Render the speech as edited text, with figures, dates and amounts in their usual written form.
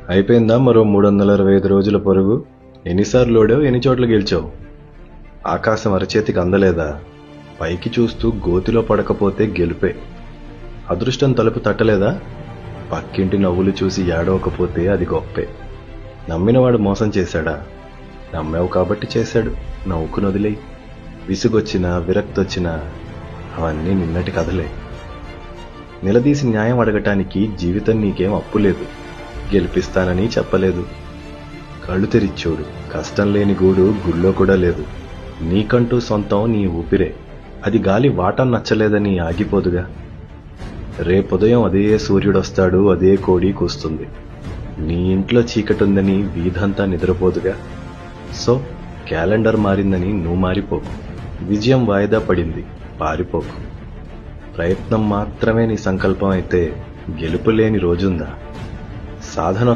అయిపోయిందా మరో 365 రోజుల పరుగు? ఎన్నిసార్లు ఓడావు, ఎన్ని చోట్ల గెలిచావు? ఆకాశం అరచేతికి అందలేదా? పైకి చూస్తూ గోతిలో పడకపోతే గెలుపే. అదృష్టం తలుపు తట్టలేదా? పక్కింటి నవ్వులు చూసి ఏడవకపోతే అది గొప్పే. నమ్మినవాడు మోసం చేశాడా? నమ్మావు కాబట్టి చేశాడు, నవ్వుకుని వదిలేయి. విసుగొచ్చినా విరక్తొచ్చినా అవన్నీ నిన్నటి కథలే. నిలదీసి న్యాయం అడగటానికి జీవితం నీకేం అప్పు లేదు, గెలిపిస్తానని చెప్పలేదు. కళ్ళు తెరిచూడు, కష్టం లేని గూడు గుళ్ళో కూడా లేదు. నీకంటూ సొంతం నీ ఊపిరే, అది గాలి వాటం నచ్చలేదని ఆగిపోదుగా. రేపుదయం అదే సూర్యుడొస్తాడు, అదే కోడి కూస్తుంది. నీ ఇంట్లో చీకటుందని వీధంతా నిద్రపోదుగా. సో క్యాలెండర్ మారిందని నువ్వు మారిపోకు. విజయం వాయిదా పడింది, పారిపోకు. ప్రయత్నం మాత్రమే నీ సంకల్పం అయితే గెలుపు లేని రోజుందా? సాధన